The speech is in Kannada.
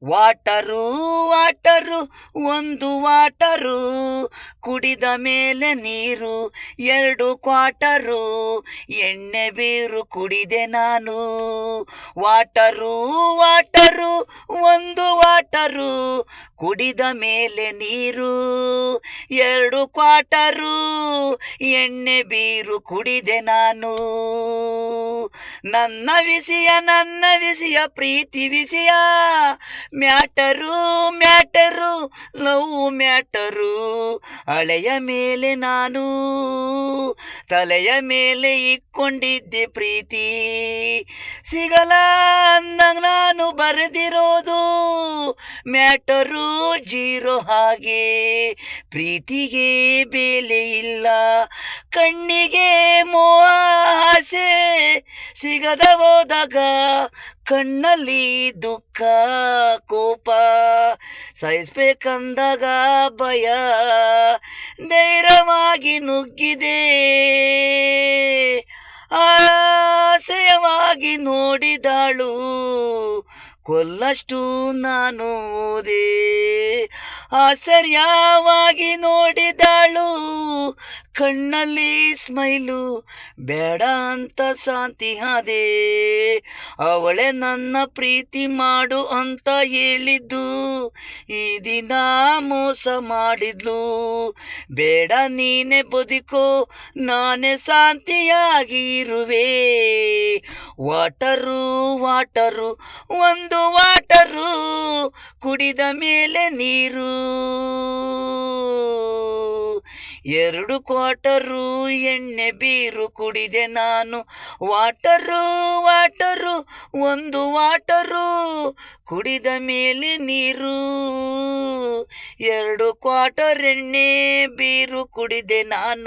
ವಾಟರು ವಾಟರು ಒಂದು ವಾಟರು, ಕುಡಿದ ಮೇಲೆ ನೀರು 2 ಕ್ವಾಟರು, ಎಣ್ಣೆ ಬೀರು ಕುಡಿದೆ ನಾನು. ವಾಟರು ವಾಟರು ಒಂದು ವಾಟರು, ಕುಡಿದ ಮೇಲೆ ನೀರು 2 ಕ್ವಾಟರು, ಎಣ್ಣೆ ಬೀರು ಕುಡಿದೆ ನಾನು. ನನ್ನ ವಿಷಯ ಪ್ರೀತಿ ವಿಷಯ, ಮ್ಯಾಟರು ಮ್ಯಾಟರು ಲವ್ ಮ್ಯಾಟರು. ಹಳೆಯ ಮೇಲೆ ನಾನು ತಲೆಯ ಮೇಲೆ ಇಕ್ಕೊಂಡಿದ್ದೆ ಪ್ರೀತಿ, ಸಿಗಲ ಅಂದಂಗ ನಾನು ಬರೆದಿರೋದು ಮ್ಯಾಟರು ಜೀರೋ. ಹಾಗೆ ಪ್ರೀತಿಗೆ ಬೆಲೆ ಇಲ್ಲ, ಕಣ್ಣಿಗೆ ಮೋಹ ಆಸೆ, ಸಿಗದ ಹೋದಾಗ ಕಣ್ಣಲ್ಲಿ ದುಃಖ ಕೋಪ, ಸಹಿಸ್ಬೇಕಂದಾಗ ಭಯ, ಧೈರ್ಯವಾಗಿ ನುಗ್ಗಿದೆ, ಆಸೆಯವಾಗಿ ನೋಡಿದಾಳು, ಕೊಲ್ಲಷ್ಟು ನಾನು ಓದೆ. ಆಶ್ಚರ್ಯವಾಗಿ ನೋಡಿದಾಳು, ಕಣ್ಣಲ್ಲಿ ಸ್ಮೈಲು, ಬೇಡ ಅಂತ ಶಾಂತಿ ಆದೆ. ಅವಳೆ ನನ್ನ ಪ್ರೀತಿ ಮಾಡು ಅಂತ ಹೇಳಿದ್ದು, ಈ ದಿನ ಮೋಸ ಮಾಡಿದ್ಲು. ಬೇಡ ನೀನೆ ಬದುಕೋ, ನಾನೇ ಶಾಂತಿಯಾಗಿ ಇರುವೆ. ವಾಟರು ವಾಟರು ಒಂದು ವಾಟರು, ಕುಡಿದ ಮೇಲೆ ನೀರು 2 ಕ್ವಾಟರು, ಎಣ್ಣೆ ಬೀರು ಕುಡಿದೆ ನಾನು. ವಾಟರು ವಾಟರು ಒಂದು ವಾಟರು, ಕುಡಿದ ಮೇಲೆ ನೀರು 2 ಕ್ವಾಟರ್, ಎಣ್ಣೆ ಬೀರು ಕುಡಿದೆ ನಾನು.